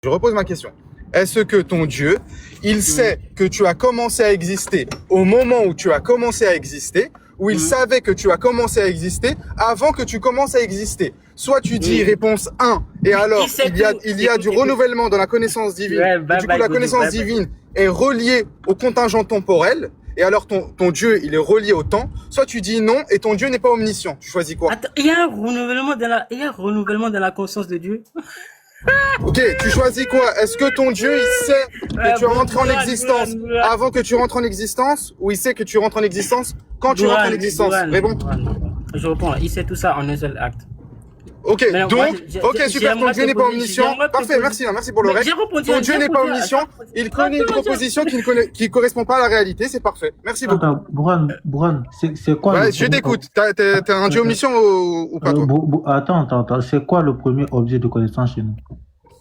Je repose ma question. Est-ce que ton Dieu, il sait que tu as commencé à exister au moment où tu as commencé à exister, ou il savait que tu as commencé à exister avant que tu commences à exister? Soit tu dis réponse 1, et alors il y a du renouvellement dans la connaissance divine, et du coup la connaissance divine est reliée au contingent temporel, et alors ton Dieu, il est relié au temps. Soit tu dis non, et ton Dieu n'est pas omniscient. Tu choisis quoi? Attends, il y a un renouvellement de la conscience de Dieu. Ok, tu choisis quoi? Est-ce que ton Dieu, il sait que tu es rentré en existence avant que tu rentres en existence, ou il sait que tu rentres en existence quand tu rentres en existence? Réponds. Je réponds, il sait tout ça en un seul acte. Ok, Mais non, donc, moi, ok, super, ton Dieu n'est pas omniscient. Parfait, merci pour le reste. Ton Dieu n'est pas omniscient, il connaît une proposition qui correspond pas à la réalité, c'est parfait. Merci beaucoup. Attends, Bouran, c'est quoi Ouais, je t'écoute. T'as un Dieu omniscient ou pas, toi? Attends, c'est quoi le premier objet de connaissance chez nous?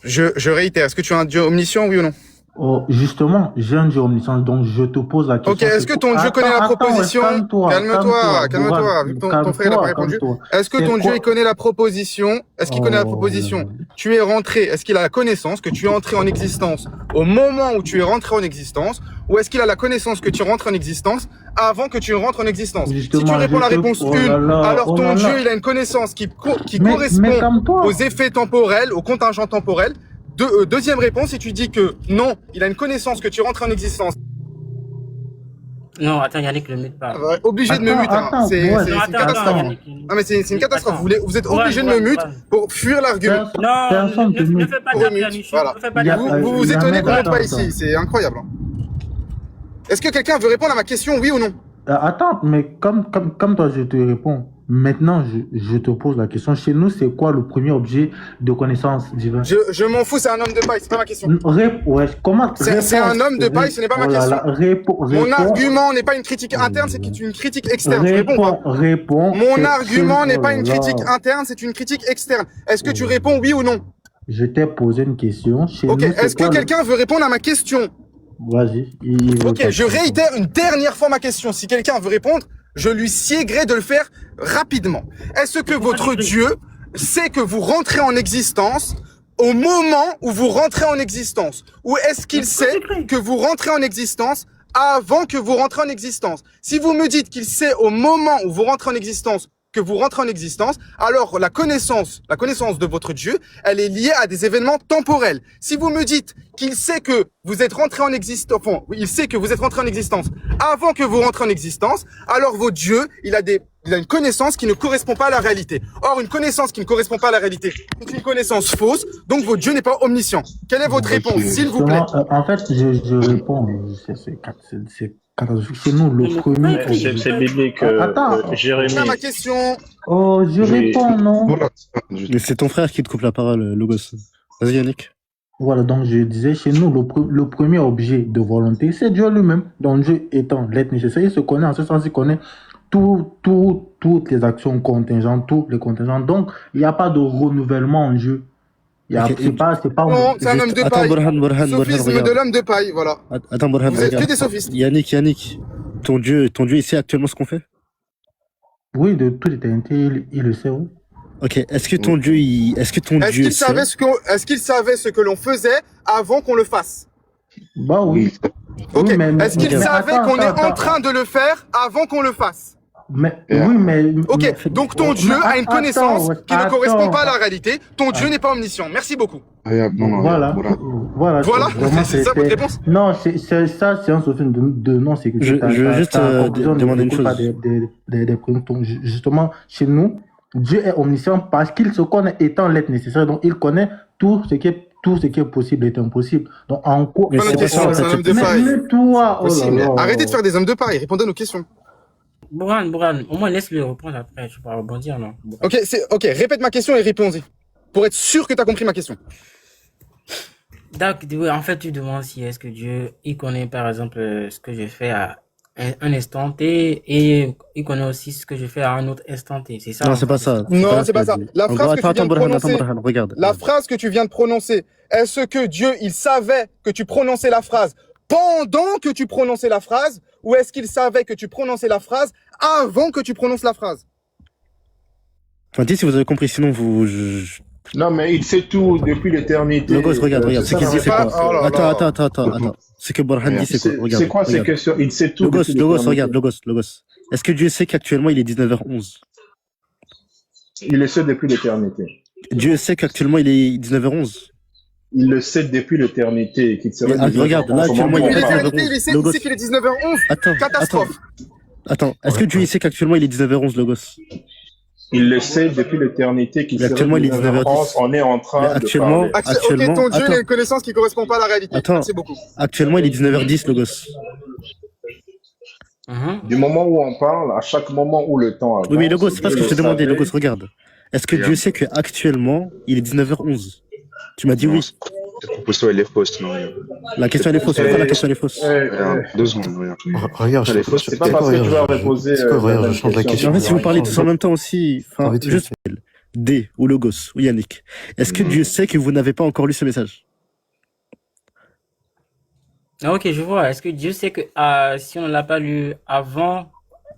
Je réitère, est-ce que tu as un Dieu omniscient, oui ou non? Oh, justement, j'ai un Dieu omniscient, donc je te pose la question. Ok, est-ce que ton Dieu connaît la proposition? Calme-toi, vu que ton frère n'a pas répondu. Est-ce que ton Dieu, il connaît la proposition? Est-ce qu'il connaît la proposition? Tu es rentré, est-ce qu'il a la connaissance que tu es entré en existence au moment où tu es rentré en existence? Ou est-ce qu'il a la connaissance que tu rentres en existence avant que tu rentres en existence? Si tu réponds la réponse 1, alors ton Dieu, il a une connaissance qui correspond aux effets temporels, au contingent temporel. Deuxième réponse, si tu dis que non, il a une connaissance que tu rentres en existence. Non, attends, Yannick, le mute pas. Obligé de me mute, hein. C'est une catastrophe. Non, mais c'est une catastrophe. Vous êtes obligé de me mute pour fuir l'argument. Non, ne fais pas de Vous vous étonnez qu'on monte pas ici, c'est incroyable. Est-ce que quelqu'un veut répondre à ma question, oui ou non? Attends, mais comme toi, je te réponds. Maintenant, je te pose la question. Chez nous, c'est quoi le premier objet de connaissance divine? Je m'en fous, c'est un homme de paille, c'est pas ma question. Ouais, comment? C'est un homme de paille, ce n'est pas ma question. Mon argument n'est pas une critique interne, c'est une critique externe. Réponds. Mon argument n'est pas une critique interne, c'est une critique externe. Est-ce que tu réponds oui ou non? Je t'ai posé une question. Ok, est-ce que quelqu'un veut répondre à ma question? Vas-y. Ok, je réitère une dernière fois ma question. Si quelqu'un veut répondre, je lui siégerai de le faire rapidement. Est-ce que votre Dieu sait que vous rentrez en existence au moment où vous rentrez en existence? Ou est-ce qu'il sait que vous rentrez en existence avant que vous rentrez en existence? Si vous me dites qu'il sait au moment où vous rentrez en existence que vous rentrez en existence, alors la connaissance de votre Dieu, elle est liée à des événements temporels. Si vous me dites qu'il sait que vous êtes rentré en existence, enfin, il sait que vous êtes rentré en existence avant que vous rentrez en existence, alors votre Dieu, il a une connaissance qui ne correspond pas à la réalité. Or, une connaissance qui ne correspond pas à la réalité, c'est une connaissance fausse, donc votre Dieu n'est pas omniscient. Quelle est votre réponse, s'il vous plaît? En fait, je réponds, c'est nous le premier. C'est biblique. Jérémie. C'est ma question. Oh, je réponds, non? Mais c'est ton frère qui te coupe la parole, Logos. Vas-y, Yannick. Voilà, donc je disais, chez nous, le premier objet de volonté, c'est Dieu lui-même. Donc Dieu étant l'être nécessaire, il se connaît, en ce sens, il connaît toutes les actions contingentes, tous les contingents. Donc, il n'y a pas de renouvellement en Dieu. C'est pas non, c'est un homme de paille. Sophisme de l'homme de paille, voilà. Attends, Burhan, vous êtes que des sophistes. Yannick, ton Dieu, il sait actuellement ce qu'on fait? Oui, de toute éternité, il le sait, oui. Ok, est-ce que ton Dieu, est-ce qu'il savait ce que l'on faisait avant qu'on le fasse? Bah oui. Ok, oui, est-ce qu'il savait qu'on est en train de le faire avant qu'on le fasse? Ok, donc ton Dieu a une connaissance qui ne correspond pas à la réalité. Ton Dieu n'est pas omniscient. Merci beaucoup. Voilà. C'est ça votre réponse? Non, c'est ça, c'est un sophisme de non-sécurité. Je veux juste demander une chose. Justement, chez nous, Dieu est omniscient parce qu'il se connaît étant l'être nécessaire. Donc, il connaît tout ce qui est possible et impossible. Donc, en quoi... Mais c'est un homme de paille. Arrêtez de faire des hommes de paille. Répondez à nos questions. Bouran, au moins laisse-le répondre après, tu pourras rebondir, non? Ok, répète ma question et réponds-y. Pour être sûr que tu as compris ma question. D'accord, en fait, tu demandes si est-ce que Dieu, il connaît par exemple ce que je fais à un instant T et il connaît aussi ce que je fais à un autre instant T, c'est ça? Non, c'est pas ça. Non, c'est pas ça. La phrase que tu viens de prononcer, regarde. La phrase que tu viens de prononcer, est-ce que Dieu, il savait que tu prononçais la phrase pendant que tu prononçais la phrase, ou est-ce qu'il savait que tu prononçais la phrase avant que tu prononces la phrase? Enfin, dites si vous avez compris, sinon Non, mais il sait tout depuis l'éternité. Logos, regarde. Ce qu'il dit, c'est quoi? Oh là là. Attends. Ce que Borhan dit, c'est quoi? Regarde. C'est quoi ces questions? Il sait tout depuis Logos, l'éternité. regarde, Logos. Est-ce que Dieu sait qu'actuellement il est 19h11? Il le sait depuis l'éternité. Dieu sait qu'actuellement il est 19h11. Il le sait depuis l'éternité. Qu'il serait Regarde, là actuellement il est Mais la 19h11. réalité, il sait qu'il est 19h11. Catastrophe. Attends. Est-ce que Dieu il sait qu'actuellement il est 19h11, Logos? Il le sait depuis l'éternité qu'il serait Actuellement, il est 19h10. On est en train Actuellement, de parler. Ok, ton Dieu, il a une connaissance qui correspond pas à la réalité. Merci beaucoup. Actuellement, il est 19h10, Logos. Du moment où on parle, à chaque moment où le temps avance. Oui, mais Logos, c'est pas ce que je te demandais, Logos, regarde. Est-ce que Dieu sait qu'actuellement, il est 19h11? Tu m'as dit oui. Cette proposition, elle est fausse, non? La question, elle est fausse. Pourquoi la question, elle est fausse? 2 secondes, regarde. Regarde, Elle est fausse, c'est pas parce que tu vas reposer. Regarde, je change la question. En fait, si vous parlez tous en même temps aussi, juste D ou Logos ou Yannick, est-ce que Dieu sait que vous n'avez pas encore lu ce message? Ah, ok, je vois. Est-ce que Dieu sait que si on ne l'a pas lu avant,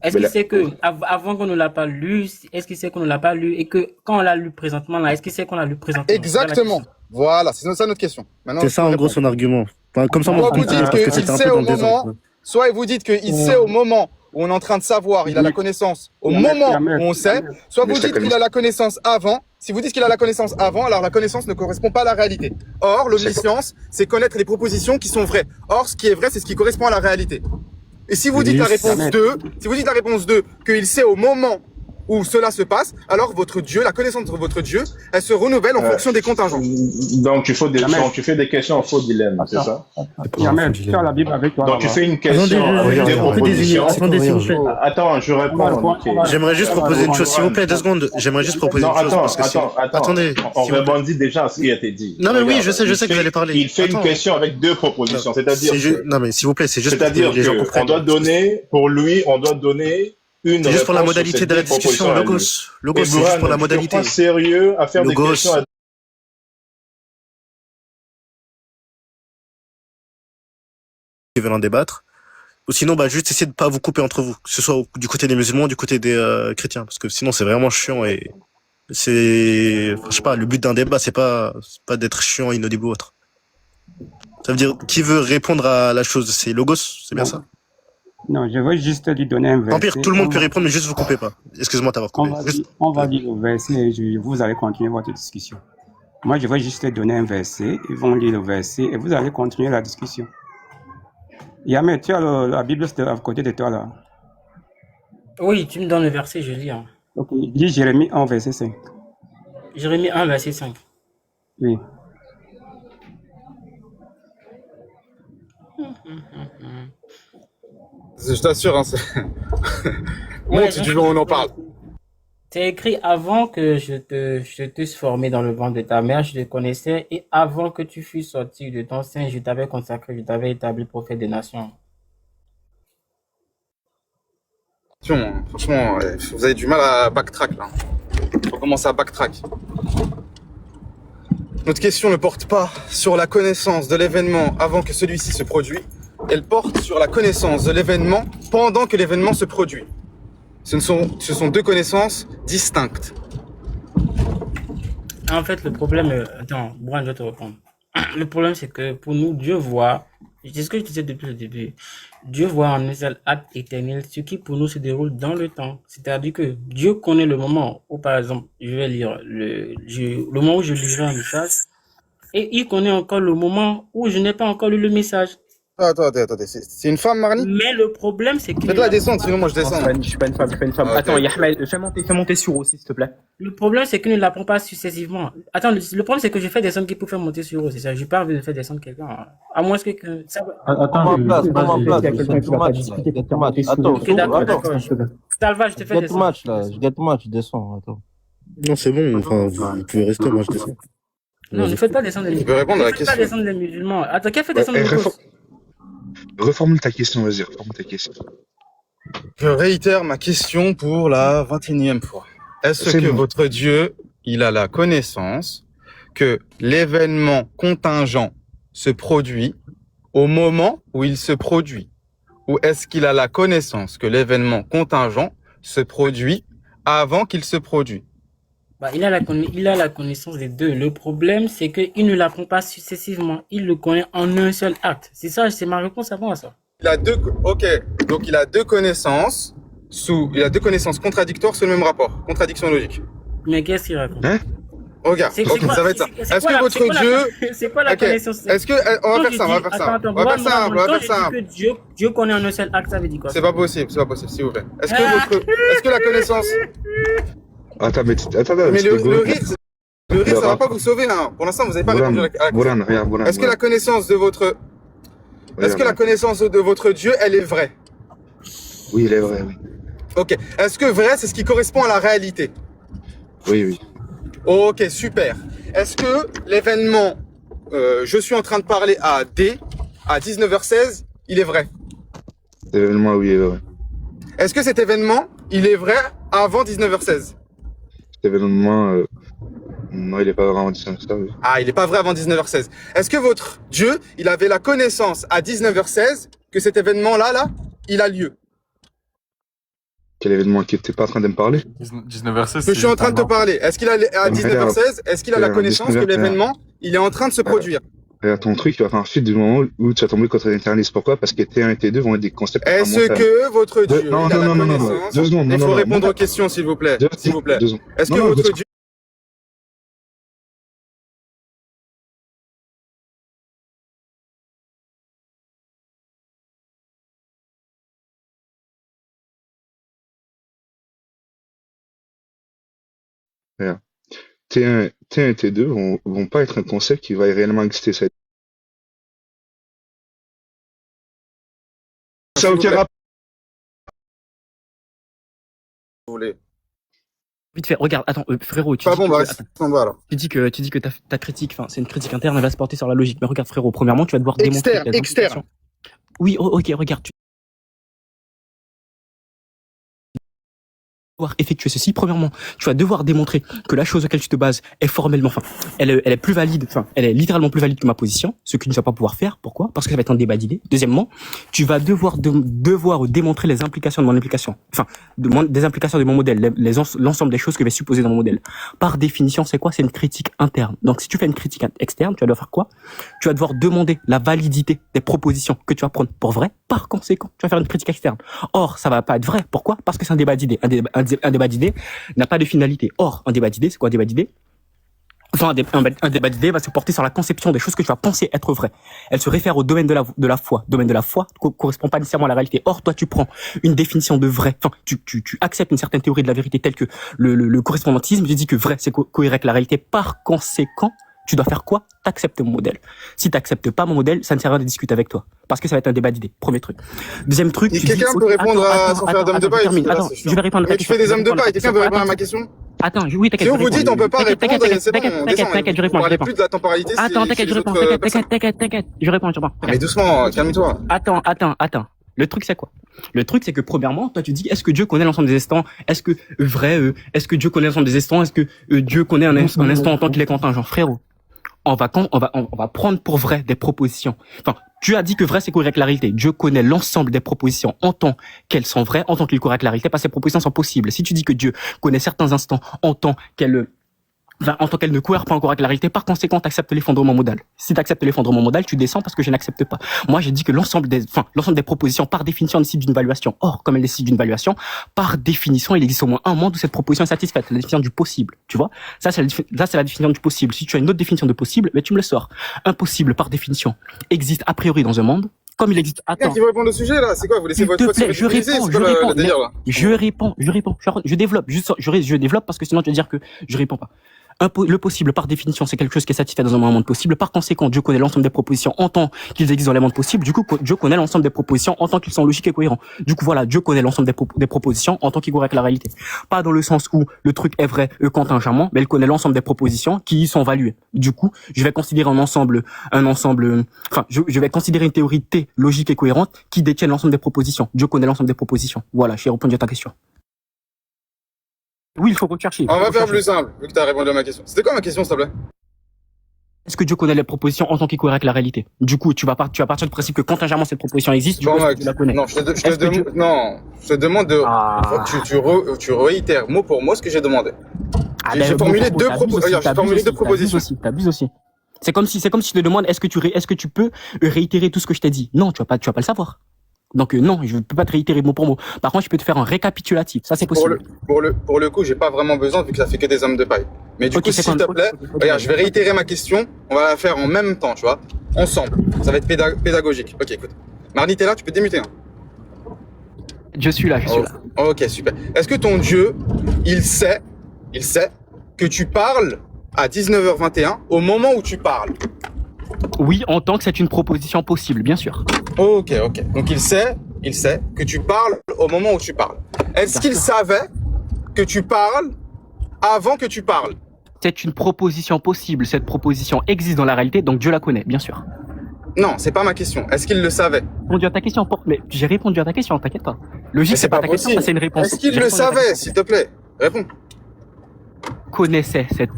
est-ce qu'il sait que avant qu'on ne l'a pas lu, est-ce qu'il sait qu'on ne l'a pas lu et que quand on l'a lu présentement là, est-ce qu'il sait qu'on l'a lu présentement? Exactement. Voilà, c'est ça notre question. C'est ça en gros son argument. Comme ça, soit vous dites qu'il sait au moment, soit vous dites qu'il sait au moment où on est en train de savoir, il a la connaissance au moment où on sait, soit vous dites qu'il a la connaissance avant. Si vous dites qu'il a la connaissance avant, alors la connaissance ne correspond pas à la réalité. Or, l'omniscience, c'est connaître les propositions qui sont vraies. Or, ce qui est vrai, c'est ce qui correspond à la réalité. Et si vous dites la réponse 2, qu'il sait au moment où cela se passe, alors votre Dieu, la connaissance de votre Dieu, elle se renouvelle en fonction des contingents. Donc tu fais des questions en faux dilemme, c'est ça? Tu as la Bible avec toi. Donc tu fais une question avec des propositions. Attendez, s'il vous plaît. Attends, je réponds. J'aimerais juste proposer une chose, s'il vous plaît, 2 secondes. J'aimerais juste proposer une chose. Attendez. On rebondit déjà à ce qui a été dit. Non mais oui, je sais que vous allez parler. Il fait une question avec 2 propositions, c'est-à-dire. Non mais s'il vous plaît, c'est juste. C'est-à-dire qu'on doit donner, pour lui, on doit donner. C'est juste pour la modalité de la discussion, Logos, c'est juste pour la modalité. Pas sérieux à faire des questions. Qui veulent en débattre. Ou sinon, juste essayer de pas vous couper entre vous, que ce soit du côté des musulmans, du côté des chrétiens, parce que sinon c'est vraiment chiant et c'est, je sais pas, le but d'un débat, c'est pas d'être chiant, inaudible ou autre. Ça veut dire, qui veut répondre à la chose, c'est Logos, c'est bien ça? Non, je veux juste lui donner un verset. En pire, tout le monde peut répondre, mais juste vous coupez pas. Excuse-moi d'avoir coupé. On va dire le verset et vous allez continuer votre discussion. Moi, je vais juste donner un verset, ils vont lire le verset et vous allez continuer la discussion. Yamé, tu as la Bible à côté de toi là. Oui, tu me donnes le verset, je lis. Ok, lis Jérémie 1, verset 5. Jérémie 1, verset 5. Oui. Je t'assure, hein, si tu veux, on en parle. C'est écrit avant que je t'eusse formé dans le ventre de ta mère, je te connaissais, et avant que tu fusses sorti de ton sein, je t'avais consacré, je t'avais établi prophète des nations. Franchement, vous avez du mal à backtrack là. Faut commencer à backtrack. Notre question ne porte pas sur la connaissance de l'événement avant que celui-ci se produise. Elle porte sur la connaissance de l'événement pendant que l'événement se produit. Ce sont 2 connaissances distinctes. En fait, le problème... Attends, Brian, je vais te répondre. Le problème, c'est que pour nous, Dieu voit... C'est ce que je disais depuis le début. Dieu voit en un seul acte éternel ce qui pour nous se déroule dans le temps. C'est-à-dire que Dieu connaît le moment où, par exemple, je vais lire le moment où je lirai un message, et il connaît encore le moment où je n'ai pas encore lu le message. Attendez. C'est une femme, Marnie? Mais le problème, c'est que... Faites-la descendre, sinon moi je descends. Je suis pas une femme. Okay. Attends, Yahmed, fais monter sur haut, s'il te plaît. Le problème, c'est qu'il ne l'apprend pas successivement. Attends, le problème, c'est que je fais descendre qui pour faire monter sur haut, c'est ça. J'ai pas envie de faire descendre quelqu'un. À moins que ça... Attends, Ok, d'accord. Salva, je te fais descendre. Je gâte match, je descends. Attends. Non, c'est bon, enfin, vous pouvez rester, moi je descends. Non, ne faites pas descendre les musulmans. répondre à la question. Ne faites pas descendre les musulmans. Attends, qui a fait descendre les musulmans? Reformule ta question, vas-y, reformule ta question. Je réitère ma question pour la 21e fois. Est-ce que votre Dieu, il a la connaissance que l'événement contingent se produit au moment où il se produit? Ou est-ce qu'il a la connaissance que l'événement contingent se produit avant qu'il se produise? Bah, il a la connaissance des deux. Le problème, c'est qu'il ne l'apprend pas successivement. Il le connaît en un seul acte. C'est ça, c'est ma réponse avant à ça. Il a deux, ok. Donc il a deux connaissances contradictoires sur le même rapport. Contradiction logique. Mais qu'est-ce qu'il raconte? Hein? Regarde, C'est ok, quoi- ça va être ça. c'est Est-ce quoi que la- votre c'est quoi la- Dieu, C'est quoi la ok. connaissance? Est-ce que, on va faire ça, on va faire ça. Attends, On va faire simple, on va faire Quand simple. je dis que Dieu connaît en un seul acte, ça veut dire quoi? C'est pas possible, s'il vous plaît. Est-ce que la connaissance, Attends, mais mais tu rigoles. le rire, ça va pas vous sauver, là. Pour l'instant, vous n'avez pas répondu à la question. Boran, regarde, Boran. Est-ce que la connaissance de votre, est-ce que la connaissance de votre Dieu, elle est vraie? Oui, il est vrai, oui. Ok. Est-ce que vrai, c'est ce qui correspond à la réalité? Oui, oui. Ok, super. Est-ce que l'événement, je suis en train de parler à D, à 19h16, il est vrai? Cet événement, oui, il est vrai. Est-ce que cet événement, il est vrai avant 19h16? Cet événement, non, il est pas vraiment dit ça, oui. Ah, il n'est pas vrai avant 19h16. Est-ce que votre Dieu, il avait la connaissance à 19h16 que cet événement-là, il a lieu? Quel événement qui était pas en train de me parler? 19h16. Que je suis en train de te parler. Est-ce qu'il a, à 19h16, est-ce qu'il a la connaissance que l'événement, il est en train de se produire? Regarde, ton truc, il va faire ensuite du moment où tu vas tomber contre l'internalisme. Pourquoi? Parce que T1 et T2 vont être des concepts. Est-ce que votre Dieu, Non, il a non, la non, non, non, connaissance? deux secondes, Il non, faut non, répondre non. aux questions, s'il vous plaît. S'il vous plaît. 2 secondes. Est-ce que Non, non, votre 2 Dieu, Regarde. T1 et T2 vont pas être un concept qui va réellement exister. Ça a aucun rapport. vous voulez? Vite fait, regarde, attends, frérot, Pas bon, bah, attends, on va alors. tu dis que ta critique, enfin, c'est une critique interne, elle va se porter sur la logique. Mais regarde, frérot, premièrement, tu vas devoir démontrer Externe, tes externe. implications. Oui, ok, regarde, tu vas devoir effectuer ceci. Premièrement, tu vas devoir démontrer que la chose auquel tu te bases est formellement, enfin, elle est plus valide, enfin, elle est littéralement plus valide que ma position, ce que tu ne vas pas pouvoir faire. Pourquoi? Parce que ça va être un débat d'idées. Deuxièmement, tu vas devoir démontrer les implications de mon implication, enfin, des implications de mon modèle, l'ensemble des choses que je vais supposer dans mon modèle. Par définition, c'est quoi? C'est une critique interne. Donc, si tu fais une critique externe, tu vas devoir faire quoi? Tu vas devoir demander la validité des propositions que tu vas prendre pour vrai. Par conséquent, tu vas faire une critique externe. Or, ça va pas être vrai. Pourquoi? Parce que c'est un débat d'idées. Un débat d'idées n'a pas de finalité. Or, un débat d'idées, c'est quoi un débat d'idées? Enfin, un débat d'idées va se porter sur la conception des choses que tu vas penser être vraies. Elle se réfère au domaine de la foi. Le domaine de la foi correspond pas nécessairement à la réalité. Or, toi, tu prends une définition de vrai. Enfin, tu acceptes une certaine théorie de la vérité telle que le correspondantisme. Tu dis que vrai, c'est cohérent avec la réalité. Par conséquent, tu dois faire quoi? T'acceptes mon modèle. Si t'acceptes pas mon modèle, ça ne sert à rien de discuter avec toi. Parce que ça va être un débat d'idées. Premier truc. Deuxième truc. Et quelqu'un peut répondre à son frère d'homme de paille? Attends, je vais répondre à ta Mais tu question. fais des hommes de paille, quelqu'un peut répondre à ma question? Attends, oui, t'inquiète. Si on vous dit on peut pas répondre, c'est bon, on descend. T'inquiète, je réponds. Vous parlez plus de la temporalité. Attends, t'inquiète, je réponds. T'inquiète, je réponds. Mais doucement, calme-toi. Attends. Le truc, c'est quoi? Le truc, c'est que premièrement, toi, tu dis, est-ce que Dieu connaît l'ensemble des instants? Est-ce que est-ce que Dieu connaît l'ensemble des instants? Est-ce que Dieu connaît un instant en tant qu'il est contingent? Frérot, on va prendre pour vrai des propositions. Enfin, tu as dit que vrai, c'est correct la réalité. Dieu connaît l'ensemble des propositions en tant qu'elles sont vraies, en tant qu'il est correct la réalité, parce que ces propositions sont possibles. Si tu dis que Dieu connaît certains instants en tant qu'elles ne cohèrent pas encore avec la réalité, par conséquent, tu acceptes l'effondrement modal. Si tu acceptes l'effondrement modal, tu descends parce que je n'accepte pas. Moi, j'ai dit que l'ensemble des propositions, par définition, nécessitent d'une évaluation. Or, comme elles nécessitent d'une évaluation, par définition, il existe au moins un monde où cette proposition est satisfaite. La définition du possible, tu vois. Ça, c'est la définition du possible. Si tu as une autre définition de possible, mais tu me le sors. Impossible, par définition, existe a priori dans un monde, comme il existe. Quelqu'un qui veut répondre au sujet, là, c'est quoi? Vous laissez votre S'il te plaît, je développe, je développe parce que sinon tu vas dire que je réponds pas. Le possible, par définition, c'est quelque chose qui est satisfait dans un monde possible. Par conséquent, Dieu connaît l'ensemble des propositions en tant qu'ils existent dans les mondes possibles. Du coup, Dieu connaît l'ensemble des propositions en tant qu'ils sont logiques et cohérents. Du coup, voilà, Dieu connaît l'ensemble des propositions en tant qu'il cohérent avec la réalité. Pas dans le sens où le truc est vrai contingentement, mais il connaît l'ensemble des propositions qui y sont valuées. Du coup, je vais considérer je vais considérer une théorie T logique et cohérente qui détient l'ensemble des propositions. Dieu connaît l'ensemble des propositions. Voilà, j'ai répondu à ta question. Oui, il faut rechercher. On va faire plus simple, vu que tu as répondu à ma question. C'était quoi ma question, s'il te plaît? Est-ce que Dieu connaît les propositions en tant qu'il cohérent avec la réalité? Du coup, tu vas partir du principe que contingemment cette proposition existe, du coup, tu la connais. Non, je te demande de... Tu réitères mot pour mot ce que j'ai demandé. Ah, J'ai formulé frérot, deux t'abuses aussi, Regarde, j'ai formulé deux propositions. T'abuses aussi. C'est comme si je te demande, est-ce que tu peux réitérer tout ce que je t'ai dit? Non, tu vas pas le savoir. Donc, non, je peux pas te réitérer mot pour mot. Par contre, je peux te faire un récapitulatif. Ça, c'est possible. Pour le coup, j'ai pas vraiment besoin vu que ça fait que des hommes de paille. Mais du Ok, coup, c'est s'il te quoi- plaît, ok, regarde, je vais réitérer ma question. On va la faire en même temps, tu vois. Ensemble. Ça va être pédagogique. Ok, écoute. Marnie, t'es là, tu peux te démuter. Hein. Je suis là. Ok, super. Est-ce que ton Dieu, il sait que tu parles à 19h21 au moment où tu parles? Oui, en tant que c'est une proposition possible, bien sûr. Ok. Donc il sait que tu parles au moment où tu parles. Est-ce qu'il savait que tu parles avant que tu parles? C'est une proposition possible. Cette proposition existe dans la réalité, donc Dieu la connaît, bien sûr. Non, c'est pas ma question. Est-ce qu'il le savait? Répondu à ta question, mais j'ai répondu à ta question, t'inquiète pas. Logique, Mais c'est pas ta question, ça possible. c'est une réponse. Est-ce qu'il J'ai le répondu à ta savait, question. s'il te plaît? Réponds. Connaissait cette.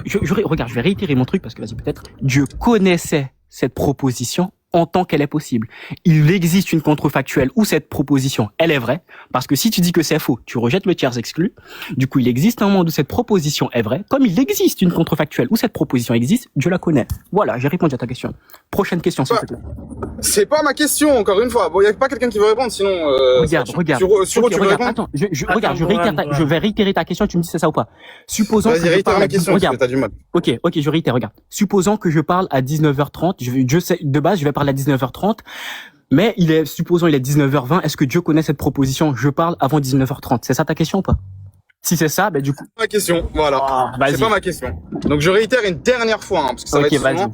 Regarde, je vais réitérer mon truc parce que vas-y peut-être. Dieu connaissait cette proposition en tant qu'elle est possible. Il existe une contrefactuelle où cette proposition, elle est vraie, parce que si tu dis que c'est faux, tu rejettes le tiers exclu. Du coup, il existe un monde où cette proposition est vraie, comme il existe une contrefactuelle où cette proposition existe, Dieu la connaît. Voilà, j'ai répondu à ta question. Prochaine question, s'il te plaît. C'est pas ma question, encore une fois. Bon, y a pas quelqu'un qui veut répondre, sinon. Regarde. Sur où Ok, tu veux regarde, répondre? attends, regarde, Bourhan. je vais réitérer ta question, tu me dis c'est ça ou pas. Supposons que Vas-y, je réitère parle ma à question, parce que t'as du mal. Ok, je réitère, regarde. Supposons que je parle à 19h30, je sais, de base, je vais parler à 19h30, mais supposons il est 19h20, est-ce que Dieu connaît cette proposition? Je parle avant 19h30. C'est ça ta question ou pas? Si c'est ça, ben du coup. Ma question, voilà. Vas-y. C'est pas ma question. Donc je réitère une dernière fois, hein, parce que ça va Ok, être vas-y. souvent.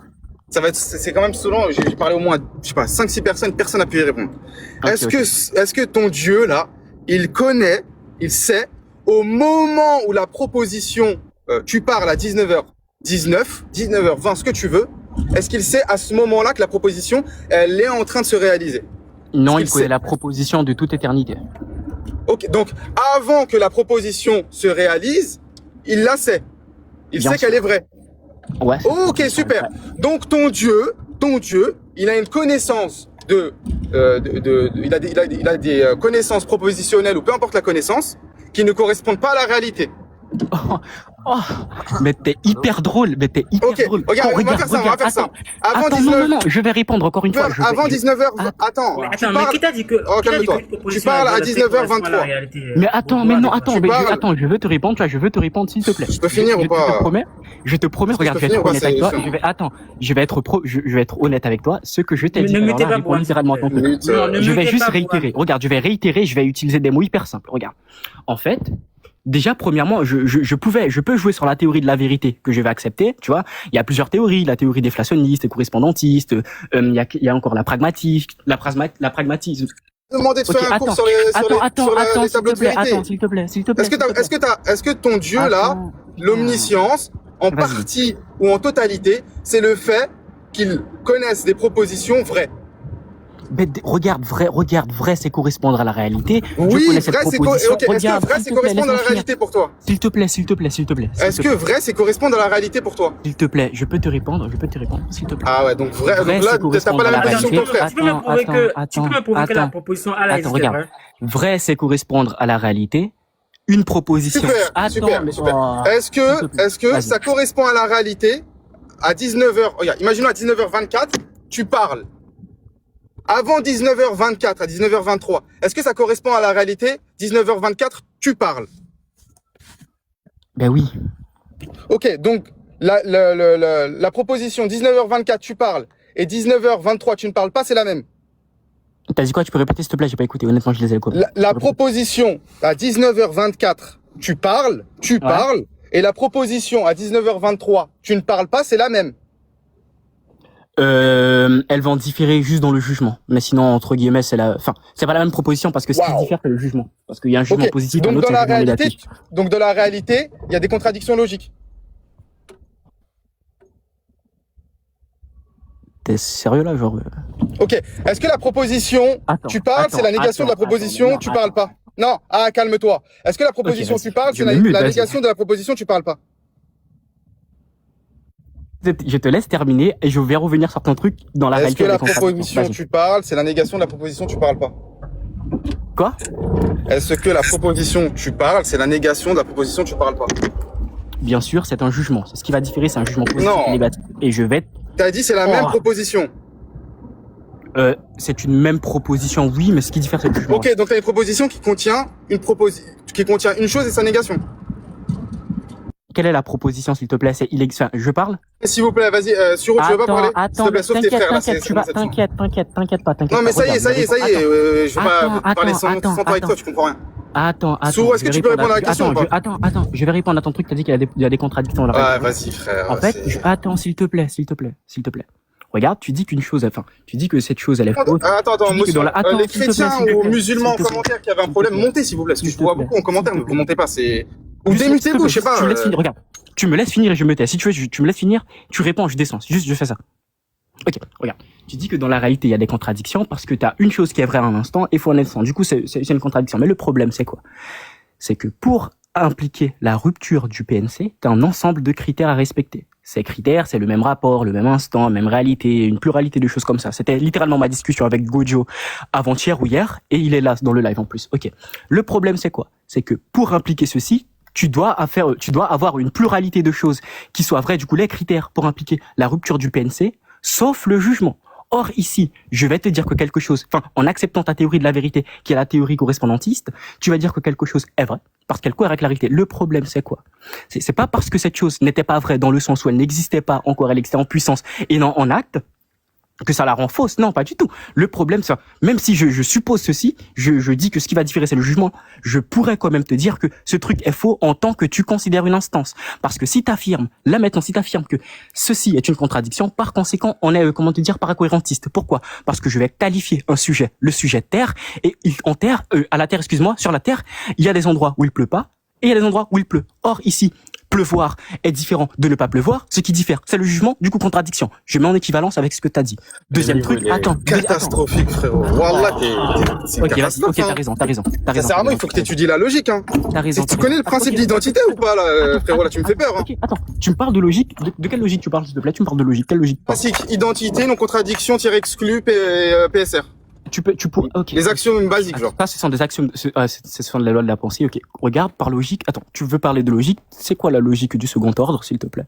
C'est quand même souvent, j'ai parlé au moins, je sais pas, 5-6 personnes, personne n'a pu y répondre. Ok, Est-ce que ton Dieu, là, il sait, au moment où la proposition, tu parles à 19h19, 19h20, ce que tu veux, est-ce qu'il sait à ce moment-là que la proposition, elle est en train de se réaliser? Non, Est-ce il qu'il connaît sait la proposition de toute éternité. Ok, donc avant que la proposition se réalise, il la sait. Il Bien sait sûr. qu'elle est vraie. Ouais. Ok, super. Donc ton Dieu, il a une connaissance il a des connaissances propositionnelles ou peu importe la connaissance qui ne correspondent pas à la réalité. Oh, mais t'es hyper drôle, Ok, regarde, on va faire ça. Avant Attends, 19, non, je vais répondre encore une fois. avant 19h, attends. Mais tu attends, mais parles- qui t'a dit que. Oh, qui t'a dit calme-toi. que une proposition Tu parles à elle doit correspondre 19h23. la réalité, Mais attends, mais non, attends, Tu mais parles- attends, je veux te répondre, tu vois, je veux te répondre, s'il te plaît. Je peux finir ou pas? Je te promets, Est-ce que regarde, je je peux vais être finir ou pas? honnête avec toi, C'est je vais être honnête avec toi, ce que je t'ai Mais dit, ne alors mettez là, pas réponds Bourhan, littéralement à ton s'il te truc. plaît. Non, ne Je vais mettez juste pas réitérer, Bourhan. regarde, je vais réitérer, je vais utiliser des mots hyper simples, regarde. En fait, déjà, premièrement, je peux jouer sur la théorie de la vérité que je vais accepter, tu vois. Il y a plusieurs théories, la théorie déflationniste, et correspondantiste, il y a encore la pragmatisme. Demander de Ok, faire un cours attends, sur les s'il tableaux te de plaît, vérité. attends, s'il te plaît, s'il te plaît. Est-ce que ton Dieu, là, Attends. l'omniscience, en Vas-y. partie ou en totalité, c'est le fait qu'il connaisse des propositions vraies? Regarde, vrai, c'est correspondre à la réalité. Je Oui, connais cette vrai, c'est proposition. ok, est-ce que Regarde, vrai, s'il c'est te plaît, correspondre à la laisse-moi finir. réalité pour toi? S'il te plaît, s'il te plaît, s'il te plaît. Est-ce que vrai, c'est correspondre à la réalité pour toi? S'il te plaît, je peux te répondre, s'il te plaît. Ah ouais, donc vrai, Vrai, donc là, c'est t'as correspondre pas la à même la question que ton réalité. frère. Tu peux me prouver que la attends. proposition a la Attends, regarde. vrai. Vrai, c'est correspondre à la réalité. Une proposition. Super, Attends, super, mais super. oh. Est-ce que Vas-y. ça correspond à la réalité à 19h? Regarde, imaginons à 19h24, tu parles. Avant 19h24 à 19h23, est-ce que ça correspond à la réalité? 19h24, tu parles. Ben oui. Ok, donc la proposition 19h24, tu parles, et 19h23, tu ne parles pas, c'est la même. T'as dit quoi? Tu peux répéter, s'il te plaît? J'ai pas écouté. Honnêtement, je les ai copiés. La proposition à 19h24, tu parles, et la proposition à 19h23, tu ne parles pas, c'est la même. Elles vont différer juste dans le jugement. Mais sinon, entre guillemets, c'est pas la même proposition parce que ce qui Waouh. diffère, c'est le jugement. Parce qu'il y a un jugement Ok, positif, donc un autre, dans c'est un la jugement réalité, négatif. donc dans la réalité, il y a des contradictions logiques. T'es sérieux là, genre? Ok, est-ce que la proposition, Attends, tu parles, c'est la négation de la proposition, tu parles pas? Non, calme-toi. Est-ce que la proposition, vas-y. tu parles, Je c'est me mute, la vas-y. négation de la proposition, tu parles pas? Je te laisse terminer et je vais revenir sur ton truc dans la Est-ce réalité. que la avec contradiction. proposition, Vas-y. tu parles, c'est la négation de la proposition, tu parles pas? Quoi? Est-ce que la proposition, tu parles, c'est la négation de la proposition, tu parles pas? bien sûr, c'est un jugement. Ce qui va différer, c'est un jugement positif Non. et négatif. Et je vais... T'as dit c'est la Oh. même proposition. C'est une même proposition, oui, mais ce qui diffère, c'est le jugement. Ok, donc t'as une proposition qui contient une chose et sa négation. Quelle est la proposition, s'il te plaît? C'est enfin, je parle? S'il vous plaît, vas-y, Suro, tu veux pas parler? S'il te plaît, sauf tes frères, là, t'inquiète pas. Non, mais ça y est, je veux pas parler sans toi avec toi, tu comprends rien. Attends. Suro, est-ce que tu peux répondre à la question ou pas? Attends, je vais répondre à ton truc, t'as dit qu'il y a des contradictions dans la réponse. Vas-y, frère. En fait, attends, s'il te plaît. Regarde, tu dis qu'une chose, tu dis que cette chose, elle est fausse. Attends, monsieur, les s'il te plaît, chrétiens s'il te ou plaît, musulmans en s'il te plaît. commentaire qui avaient un problème, montez s'il vous plaît, parce que je S'il te vois plaît. beaucoup en commentaire, ne commentez pas, ou Juste, démutez-vous, je sais pas. Tu me laisses finir, regarde. Tu me laisses finir et je me tais. Si tu veux, tu me laisses finir, tu réponds, je descends. Juste, je fais ça. Ok, regarde. Tu dis que dans la réalité, il y a des contradictions parce que tu as une chose qui est vraie à un instant et faux à un instant. Du coup, c'est une contradiction. Mais le problème, c'est quoi? C'est que pour impliquer la rupture du PNC, tu as un ensemble de critères à respecter. Ces critères, c'est le même rapport, le même instant, la même réalité, une pluralité de choses comme ça. C'était littéralement ma discussion avec Gojo avant-hier ou hier, et il est là dans le live en plus. Ok. Le problème, c'est quoi? C'est que pour impliquer ceci, tu dois avoir une pluralité de choses qui soient vraies. Du coup, les critères pour impliquer la rupture du PNC, sauf le jugement. Or, ici, je vais te dire que quelque chose, en acceptant ta théorie de la vérité, qui est la théorie correspondantiste, tu vas dire que quelque chose est vrai, parce qu'elle cohère avec la vérité. Le problème, c'est quoi? C'est pas parce que cette chose n'était pas vraie dans le sens où elle n'existait pas encore, elle existait en puissance et non en acte, que ça la rend fausse. Non, pas du tout. Le problème, c'est, même si je suppose ceci, je dis que ce qui va différer, c'est le jugement, je pourrais quand même te dire que ce truc est faux en tant que tu considères une instance. Parce que si t'affirmes que ceci est une contradiction, par conséquent, on est, paracohérentiste. Pourquoi? Parce que je vais qualifier un sujet, le sujet Terre, et sur la Terre, il y a des endroits où il pleut pas, et il y a des endroits où il pleut. Or, ici, pleuvoir est différent de ne pas pleuvoir. Ce qui diffère, c'est le jugement, du coup, contradiction. Je mets en équivalence avec ce que t'as dit. Deuxième truc, attends. Catastrophique, frérot. Wallah, c'est une Ok, vas-y, catastrophe, ok, t'as raison. Sincèrement, il faut que tu étudies la logique, hein. T'as raison. Tu connais le principe d'identité ou pas, là, frérot? Là, tu me fais peur, hein. Ok, attends. Tu me parles de logique? De quelle logique tu parles, s'il te plaît? Tu me parles de logique. Quelle logique? Classique, identité, non contradiction, exclu, PSR. Ok. Les axiomes basiques, genre. Ça, ce sont des axiomes, ce sont les lois de la pensée, ok. Regarde, par logique, attends, tu veux parler de logique? C'est quoi la logique du second ordre, s'il te plaît?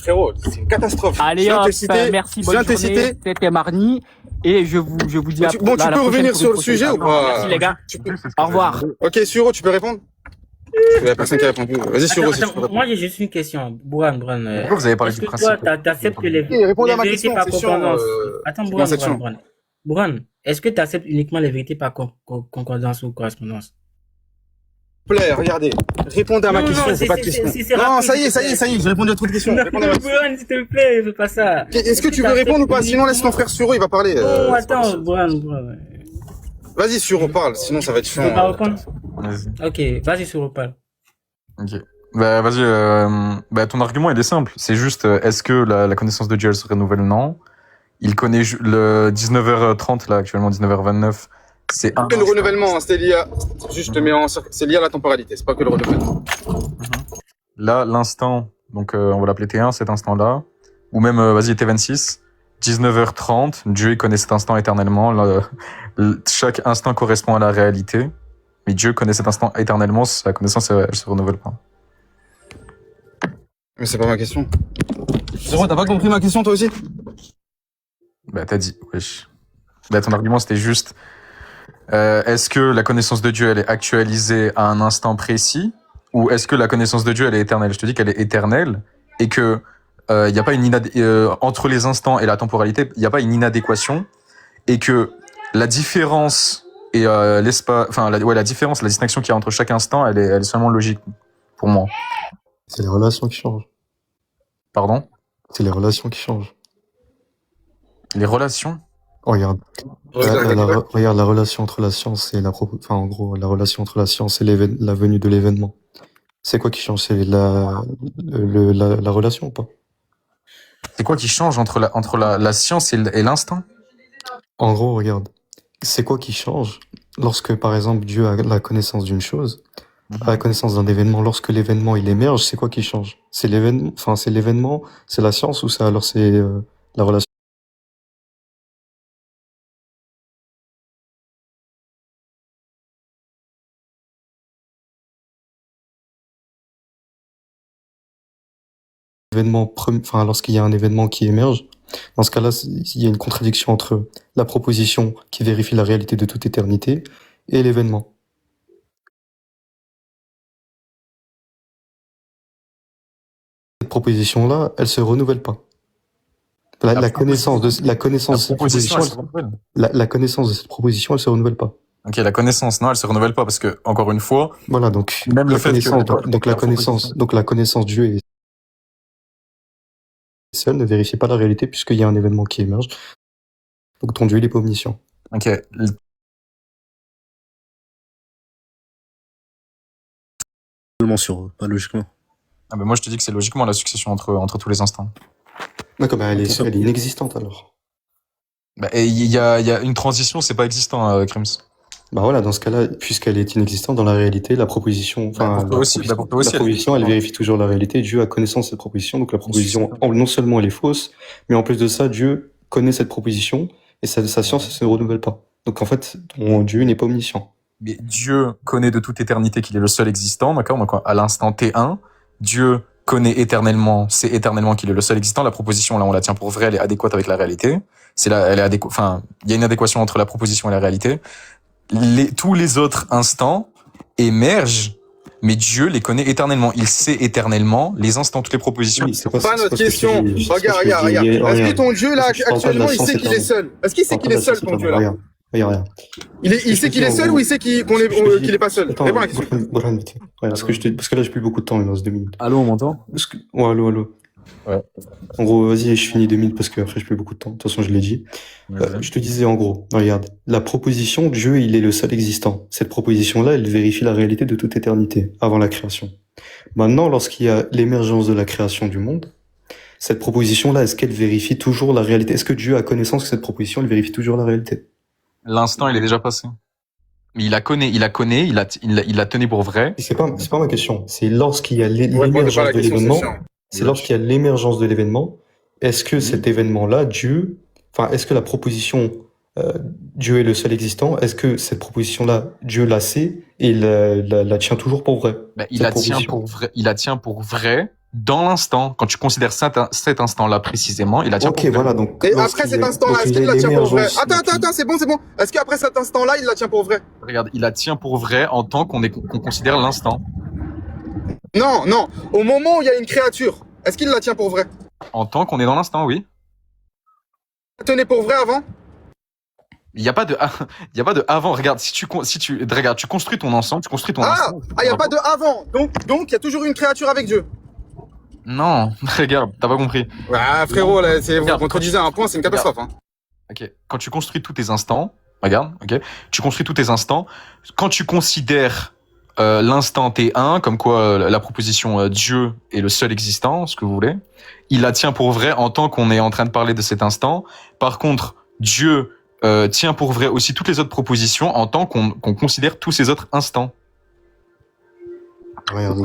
Frérot, c'est une catastrophe. Allez, hop, merci, bonne journée. C'était Marni, et je vous dis tu peux revenir sur le sujet ou pas? Merci, les gars. Au revoir. Ok, Suro, tu peux répondre? Il y a personne qui a répondu. Vas-y, Suro, si tu peux répondre. Moi, j'ai juste une question. Bouran. Vous avez parlé du principe. Est-ce que toi, t'acceptes que les Répondez à ma vérités question, par c'est chiant. concordance... Attends, Bouran. c'est chiant. Bouran, est-ce que tu acceptes uniquement les vérités par concordance ou correspondance? S'il vous plaît, regardez. Répondez à ma question, c'est pas de question. Non, ça y est, j'ai répondu à trop de questions. Répondez à ma question. Bouran, s'il te plaît, fais pas ça. Est-ce que tu veux répondre ou pas? Sinon, laisse ton frère Suro, il va parler. Non, attends, Bouran. Vas-y, Suro, parle, sinon ça va être Tu veux pas chiant. répondre? Vas-y. Ok, vas-y, sur parle. Ok. Vas-y, ton argument, il est simple. C'est juste, est-ce que la connaissance de Dieu, elle se renouvelle? Non. Il connaît le 19h30, là, actuellement, 19h29. C'est que le renouvellement, c'est lié à... c'est lié à la temporalité, c'est pas que le renouvellement. Là, l'instant, donc on va l'appeler T1, cet instant-là. Ou même, vas-y, T26. 19h30, Dieu, il connaît cet instant éternellement. Chaque instant correspond à la réalité. Mais Dieu connaît cet instant éternellement, sa connaissance, elle se renouvelle pas. Mais c'est pas ma question. Zéro, t'as pas compris ma question, toi aussi? Bah, t'as dit, wesh. Bah, ton argument, c'était juste, est-ce que la connaissance de Dieu, elle est actualisée à un instant précis? Ou est-ce que la connaissance de Dieu, elle est éternelle? Je te dis qu'elle est éternelle, et que, y a pas entre les instants et la temporalité, il n'y a pas une inadéquation, et que la différence et l'espace, la différence, la distinction qu'il y a entre chaque instant, elle est seulement logique pour moi. C'est les relations qui changent. Pardon? C'est les relations qui changent. Les relations? Regarde. Regarde la relation entre la science et en gros, la relation entre la science et la venue de l'événement. C'est quoi qui change? C'est la relation ou pas? C'est quoi qui change entre la science et l'instinct? En gros, regarde. C'est quoi qui change lorsque, par exemple, Dieu a la connaissance d'une chose, a la connaissance d'un événement, lorsque l'événement il émerge, c'est quoi qui change? C'est l'événement, c'est la science ou c'est la relation? lorsqu'il y a un événement qui émerge, dans ce cas-là, il y a une contradiction entre la proposition qui vérifie la réalité de toute éternité et l'événement. Cette proposition-là, elle se renouvelle pas. La connaissance de cette proposition, la connaissance de cette proposition, elle se renouvelle pas. Ok, la connaissance, non, elle se renouvelle pas parce que, encore une fois, Voilà, donc même le fait la connaissance de Dieu est seule ne vérifie pas la réalité puisqu'il y a un événement qui émerge. Donc ton Dieu, il est pas omniscient. Ok. Pas logiquement. Ah ben moi je te dis que c'est logiquement la succession entre tous les instants. D'accord, elle est inexistante alors. Bah, et il y a une transition, c'est pas existant, Crims. Bah voilà, dans ce cas-là, puisqu'elle est inexistante dans la réalité, la proposition, la proposition, elle vérifie toujours la réalité. Dieu a connaissance de cette proposition, donc la proposition, non seulement elle est fausse, mais en plus de ça, Dieu connaît cette proposition et sa science, elle se renouvelle pas. Donc en fait, Dieu n'est pas omniscient. Mais Dieu connaît de toute éternité qu'il est le seul existant, d'accord? Donc à l'instant T1, Dieu connaît éternellement, c'est éternellement qu'il est le seul existant. La proposition, là, on la tient pour vraie, elle est adéquate avec la réalité. C'est là, elle est enfin, il y a une adéquation entre la proposition et la réalité. Tous les autres instants émergent, mais Dieu les connaît éternellement. Il sait éternellement les instants, toutes les propositions. Oui, C'est pas notre question. Regarde. Est-ce que ton Dieu, là, actuellement, il sait qu'il est seul? Est-ce qu'il sait qu'il est seul, ton Dieu, là? Regarde. Il sait qu'il est seul ou il sait qu'il est pas seul? Attends, parce que là, j'ai plus beaucoup de temps, il me reste 2 minutes. Allô, on m'entend? Ouais, allô. Ouais. En gros, vas-y, je finis 2 minutes parce que après, j'ai plus beaucoup de temps. De toute façon, je l'ai dit. Je te disais, en gros, regarde, la proposition, Dieu, il est le seul existant. Cette proposition-là, elle vérifie la réalité de toute éternité, avant la création. Maintenant, lorsqu'il y a l'émergence de la création du monde, cette proposition-là, est-ce qu'elle vérifie toujours la réalité? Est-ce que Dieu a connaissance que cette proposition, elle vérifie toujours la réalité? L'instant, il est déjà passé. Mais il la tenait pour vrai. C'est pas ma question. C'est lorsqu'il y a l'émergence de l'événement. C'est lorsqu'il y a l'émergence de l'événement. Est-ce que cet événement-là, est-ce que la proposition Dieu est le seul existant, est-ce que cette proposition-là, Dieu la sait et la tient toujours pour vrai? Il la tient pour vrai dans l'instant. Quand tu considères cet instant-là précisément, il la tient pour vrai. Ok, voilà, donc. Et après cet instant-là, est-ce qu'il la tient pour vrai? Attends, c'est bon. Est-ce qu'après cet instant-là, il la tient pour vrai? Regarde, il la tient pour vrai en tant qu'on considère l'instant. Non. Au moment où il y a une créature, est-ce qu'il la tient pour vrai? En tant qu'on est dans l'instant, oui. La tenait pour vrai avant? Il y a pas de avant. Regarde, tu construis ton ensemble, tu construis ton instant. Il y a pas de avant. Donc il y a toujours une créature avec Dieu. Non, regarde, t'as pas compris. Ouais, frérot, là, vous contredisez un point, c'est une catastrophe. Hein. Ok, quand tu construis tous tes instants, regarde, ok, tu construis tous tes instants. Quand tu considères l'instant T1, comme quoi la proposition Dieu est le seul existant, ce que vous voulez, il la tient pour vrai en tant qu'on est en train de parler de cet instant. Par contre, Dieu tient pour vrai aussi toutes les autres propositions en tant qu'on considère tous ces autres instants. Regarde.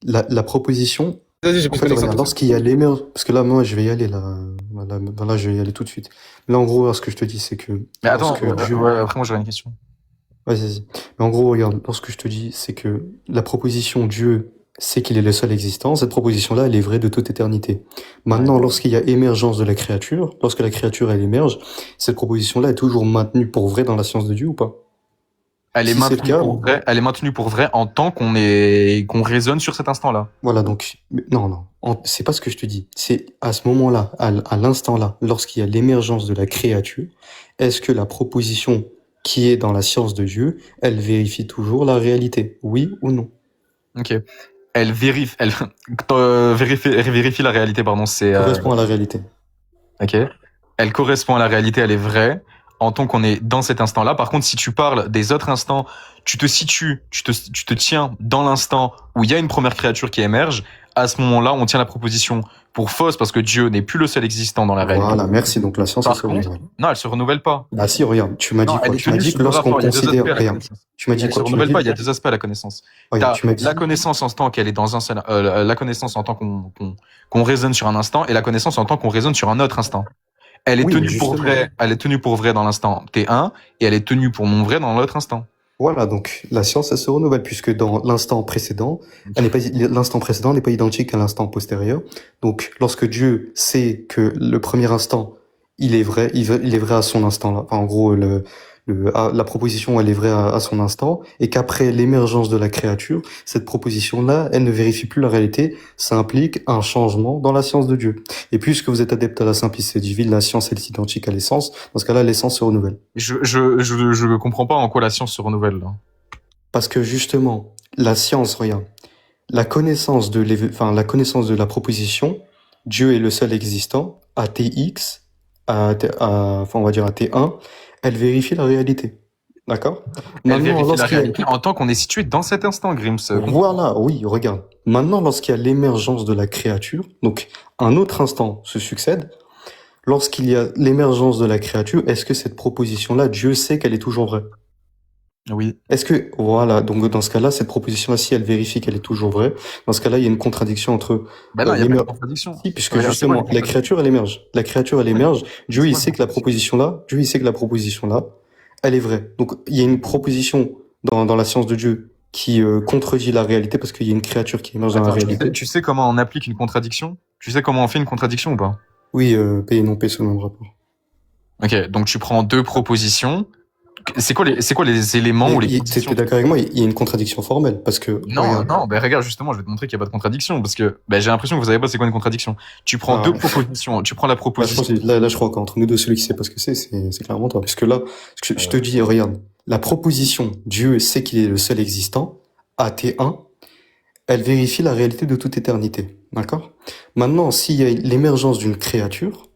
La proposition. Vas-y, j'ai plus de lorsqu'il y a l'émergence, parce que là, moi, je vais y aller là. Là, je vais y aller tout de suite. Là, en gros, ce que je te dis, c'est que. Mais attends, après, moi, j'aurais une question. Vas-y. Mais en gros, regarde, lorsque je te dis, c'est que la proposition Dieu sait qu'il est le seul existant. Cette proposition-là, elle est vraie de toute éternité. Maintenant, lorsqu'il y a émergence de la créature, lorsque la créature, elle émerge, cette proposition-là est toujours maintenue pour vrai dans la science de Dieu ou pas? Elle est maintenue pour vrai en tant qu'on raisonne sur cet instant-là. Voilà, donc, non, c'est pas ce que je te dis. C'est à ce moment-là, à l'instant-là, lorsqu'il y a l'émergence de la créature, est-ce que la proposition qui est dans la science de Dieu, elle vérifie toujours la réalité? Oui ou non? Ok. Elle vérifie la réalité, pardon, c'est... correspond à la réalité. Ok. Elle correspond à la réalité, elle est vraie, en tant qu'on est dans cet instant-là. Par contre, si tu parles des autres instants, tu te tiens dans l'instant où il y a une première créature qui émerge, à ce moment-là, on tient la proposition pour fausse parce que Dieu n'est plus le seul existant dans la réalité. Voilà, merci. Donc la science, elle se renouvelle. Non, elle se renouvelle pas. Ah si, regarde, tu m'as dit quoi? Tu m'as dit que lorsqu'on considère... Regarde, tu m'as dit quoi? Elle se renouvelle pas, il y a deux aspects à la connaissance. La connaissance en tant qu'elle est dans un seul... la connaissance en tant qu'on raisonne sur un instant et la connaissance en tant qu'on raisonne sur un autre instant. Elle est tenue pour vrai dans l'instant T1 et elle est tenue pour non vrai dans l'autre instant. Voilà, donc la science, elle se renouvelle, puisque dans l'instant précédent, l'instant précédent n'est pas identique à l'instant postérieur. Donc, lorsque Dieu sait que le premier instant, il est vrai à son instant là. Enfin, en gros, la proposition, elle est vraie à son instant, et qu'après l'émergence de la créature, cette proposition-là, elle ne vérifie plus la réalité. Ça implique un changement dans la science de Dieu. Et puisque vous êtes adepte à la simplicité divine, la science, elle est identique à l'essence. Dans ce cas-là, l'essence se renouvelle. Je comprends pas en quoi la science se renouvelle, là. Parce que justement, la science, regarde, la connaissance de la proposition, Dieu est le seul existant, à Tx, on va dire à T1, elle vérifie la réalité. D'accord? Elle vérifie la réalité en tant qu'on est situé dans cet instant, Grims. Voilà, oui, regarde. Maintenant, lorsqu'il y a l'émergence de la créature, donc un autre instant se succède, lorsqu'il y a l'émergence de la créature, est-ce que cette proposition-là, Dieu sait qu'elle est toujours vraie? Oui. Est-ce que, voilà, donc dans ce cas-là, cette proposition-là, si elle vérifie qu'elle est toujours vraie, dans ce cas-là, il y a une contradiction entre... Ben non, il y a pas de contradiction. Si, puisque justement, la créature, elle émerge. La créature, elle émerge. Dieu, il sait que la proposition-là, elle est vraie. Donc, il y a une proposition dans la science de Dieu qui contredit la réalité parce qu'il y a une créature qui émerge dans la réalité. Tu sais comment on applique une contradiction? Tu sais comment on fait une contradiction ou pas? Oui, P et non P, c'est le même rapport. Ok, donc tu prends deux propositions. C'est quoi les éléments ou les conditions? T'es d'accord avec moi, il y a une contradiction formelle, parce que... Non, ben regarde, justement, je vais te montrer qu'il n'y a pas de contradiction, parce que j'ai l'impression que vous savez pas c'est quoi une contradiction. Tu prends deux propositions, tu prends la proposition... Là, je crois qu'entre nous deux, celui qui sait pas ce que c'est clairement toi. Parce que là, je te dis, regarde, la proposition, Dieu sait qu'il est le seul existant, à T1, elle vérifie la réalité de toute éternité. D'accord? Maintenant, s'il y a l'émergence d'une créature,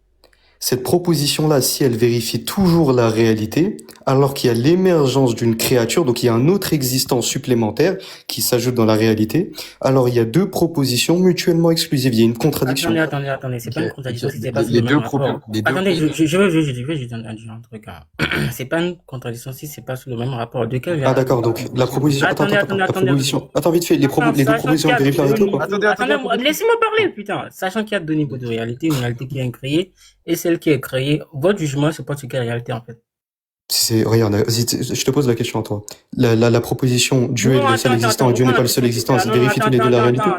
cette proposition-là, si elle vérifie toujours la réalité, alors qu'il y a l'émergence d'une créature, donc il y a un autre existant supplémentaire qui s'ajoute dans la réalité, alors il y a deux propositions mutuellement exclusives. Il y a une contradiction. Attendez, c'est pas une contradiction, c'est pas le même rapport. Attendez, je veux juste dire un truc. C'est pas une contradiction si c'est pas sous le même rapport. De quel d'accord, donc la proposition... Attends, vite fait, les deux propositions vérifient la réalité ou pas? Attendez, laissez-moi parler, putain. Sachant qu'il y a deux niveaux de réalité, une réalité qui est incréée et celle qui est créée, votre jugement se porte sur quelle réalité en fait? Regarde, je te pose la question à toi. La proposition Dieu est le seul existant et Dieu n'est pas le seul existant, ça vérifie tous les deux la réalité?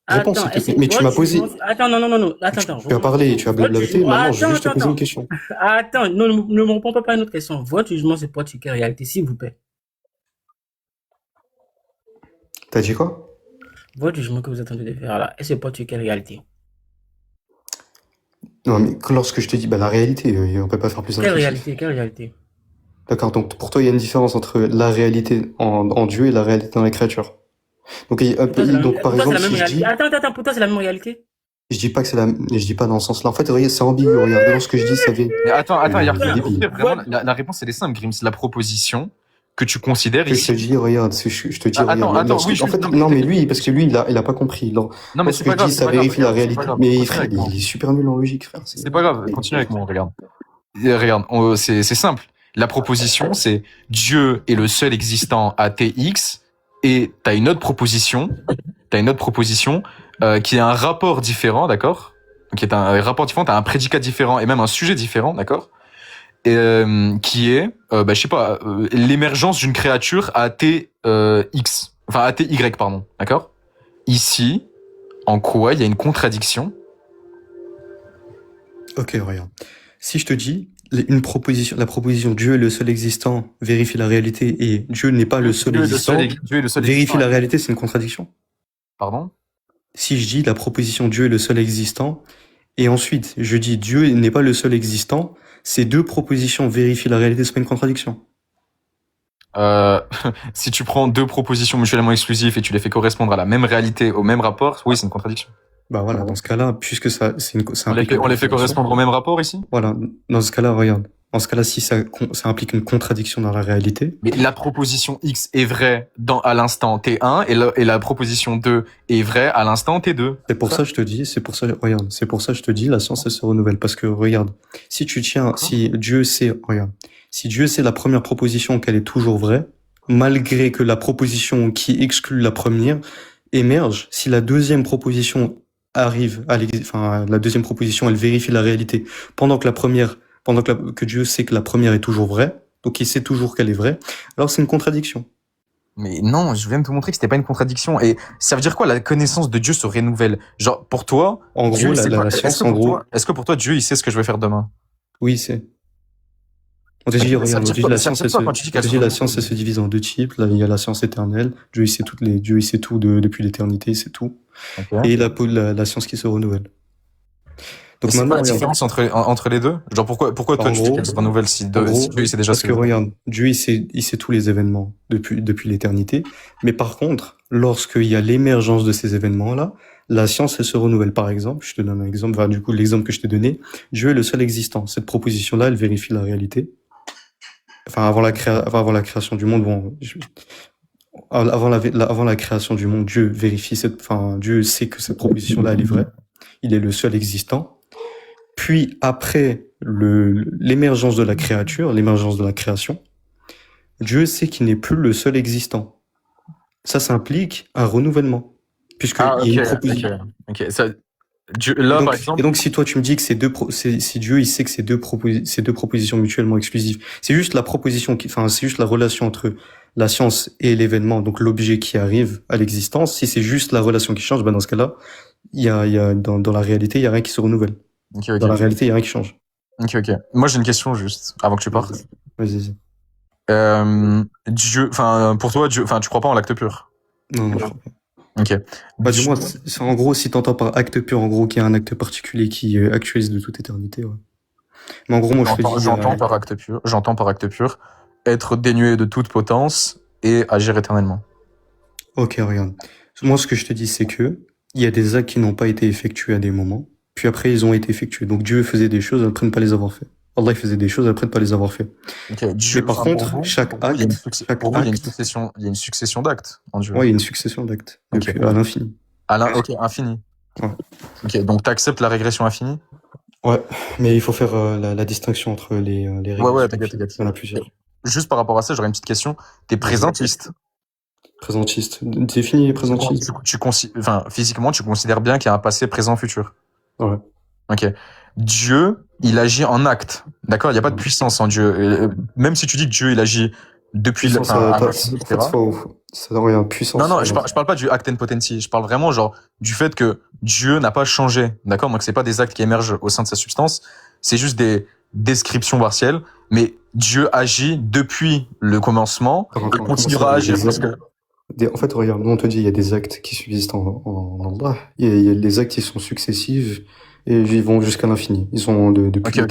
Réponse, mais tu m'as posé... Attends, non, attends. Tu as parlé, tu as blablaté, maintenant je vais juste te poser une question. Attends, ne me réponds pas à une autre question. Votre jugement se porte sur quelle réalité, s'il vous plaît? T'as dit quoi? Votre jugement que vous êtes en train de faire là, elle se porte sur quelle réalité? Non, mais lorsque je te dis la réalité, on peut pas faire plus simple. Quelle réalité? D'accord, donc pour toi, il y a une différence entre la réalité en Dieu et la réalité dans la créature. Donc, par exemple, si je dis... Attends, pour toi, c'est la même réalité? Je dis pas que je dis pas dans ce sens-là. En fait, c'est ambigu, regarde, lorsque je dis ça vient... Mais attends, vraiment, la réponse, elle est simple, Grims. La proposition que tu considères ici. Je te dis, regarde, je te dis, attends, oui, en fait, non, mais lui, parce que lui, il a pas compris. Non, mais c'est pas grave. Ça vérifie la réalité. Mais frère, il est super nul en logique, frère. C'est pas grave, continue avec moi, regarde. Regarde, c'est simple. La proposition, c'est Dieu est le seul existant à Tx, et t'as une autre proposition, qui est un rapport différent, d'accord? Qui est un rapport différent, t'as un prédicat différent et même un sujet différent, d'accord? Et qui est, je sais pas, l'émergence d'une créature à Tx, enfin à Ty, pardon, d'accord? Ici, en quoi il y a une contradiction? Ok, regarde. Si je te dis la proposition Dieu est le seul existant, vérifie la réalité, et Dieu n'est pas le seul existant, vérifie la réalité, c'est une contradiction? Pardon? Si je dis la proposition Dieu est le seul existant, et ensuite je dis Dieu n'est pas le seul existant, ces deux propositions vérifient la réalité, c'est pas une contradiction? Si tu prends deux propositions mutuellement exclusives et tu les fais correspondre à la même réalité, au même rapport, oui, c'est une contradiction. Bah voilà, dans ce cas-là, puisque ça, on les fait correspondre au même rapport ici? Voilà, dans ce cas-là, regarde. Dans ce cas-là, si ça implique une contradiction dans la réalité. Mais la proposition X est vraie à l'instant T1 et la proposition 2 est vraie à l'instant T2. C'est pour ça que je te dis, je te dis, la science, elle se renouvelle. Parce que, regarde, si Dieu sait la première proposition qu'elle est toujours vraie, malgré que la proposition qui exclut la première émerge, si la deuxième proposition arrive la deuxième proposition, elle vérifie la réalité, pendant que Dieu sait que la première est toujours vraie, donc il sait toujours qu'elle est vraie, alors c'est une contradiction. Mais non, je viens de te montrer que c'était pas une contradiction. Et ça veut dire quoi, la connaissance de Dieu se renouvelle? Genre, pour toi, En Dieu, gros, il sait la pas- science, en gros, est-ce que pour toi, Dieu, il sait ce que je vais faire demain? oui, c'est. On te dit, Ça regarde, veut dire quoi, la ça veut science, dire quoi quand tu dis on qu'elle te se dit, la renouvelle? science, elle se divise en deux types. Là, il y a la science éternelle. Dieu, il sait tout depuis l'éternité, il sait tout. Ok. Et la science qui se renouvelle. Et Donc c'est quoi maintenant, la regarde. différence entre les deux? Genre, pourquoi toi, En tu dis gros, qu'elle se renouvelle si En Dieu, gros, il sait déjà parce ce que que je veux faire? regarde, Dieu, il sait tous les événements depuis l'éternité. Mais par contre, lorsqu'il y a l'émergence de ces événements-là, la science, elle se renouvelle. Par exemple, je te donne un exemple, enfin, du coup, l'exemple que je t'ai donné, Dieu est le seul existant. Cette proposition-là, elle vérifie la réalité. Enfin, avant la création du monde, bon, avant la création du monde, Dieu vérifie Dieu sait que cette proposition-là, elle est vraie. Il est le seul existant. Puis, après l'émergence de la créature, l'émergence de la création, Dieu sait qu'il n'est plus le seul existant. Ça implique un renouvellement. Puisqu'il Ah, y a une ok, proposition. ok. Là, par exemple. Et donc, si toi, tu me dis que si Dieu, il sait que c'est deux propositions mutuellement exclusives, c'est juste la proposition c'est juste la relation entre la science et l'événement, donc l'objet qui arrive à l'existence. Si c'est juste la relation qui change, ben, dans ce cas-là, dans la réalité, il y a rien qui se renouvelle. Ok. Dans la réalité, il y a rien qui change. Ok. Moi, j'ai une question juste, avant que tu partes. Vas-y. Dieu, pour toi, Dieu, tu crois pas en l'acte pur? Non, je crois pas. Ok. Bah, du moins, c'est en gros, si t'entends par acte pur, en gros, qu'il y a un acte particulier qui actualise de toute éternité, ouais. Mais en gros, moi, je te dis, J'entends par acte pur, être dénué de toute potence et agir éternellement. Ok, regarde. Moi, ce que je te dis, c'est que il y a des actes qui n'ont pas été effectués à des moments, puis après, ils ont été effectués. Donc, Dieu faisait des choses après ne pas les avoir fait. Allah, il faisait des choses après ne pas les avoir fait. Ok. Dieu, Mais par contre, chaque acte, il y a une succession d'actes en Dieu. ouais, il y a une succession d'actes. Ok. À l'infini. Ok, infini. Ouais. Ok, donc t'acceptes la régression infinie? Ouais, mais il faut faire la distinction entre les règles. Ouais, t'inquiète. Il y en a plusieurs. Juste par rapport à ça, j'aurais une petite question. T'es présentiste? Présentiste. Définis présentiste. Physiquement, tu considères bien qu'il y a un passé, présent, futur. Ouais. Ok. Dieu, il agit en acte. D'accord? Il n'y a pas de puissance en Dieu. Même si tu dis que Dieu, il agit depuis Puissance, ça n'a rien. Puissance. Non, je parle pas du act and potency. Je parle vraiment, genre, du fait que Dieu n'a pas changé. D'accord? Donc, c'est pas des actes qui émergent au sein de sa substance. C'est juste des descriptions partielles. Mais Dieu agit depuis le commencement et continuera à agir. En fait, regarde, nous, on te dit, il y a des actes qui subsistent en Allah. Il y a des actes qui sont successifs et ils vont jusqu'à l'infini. Ils sont depuis.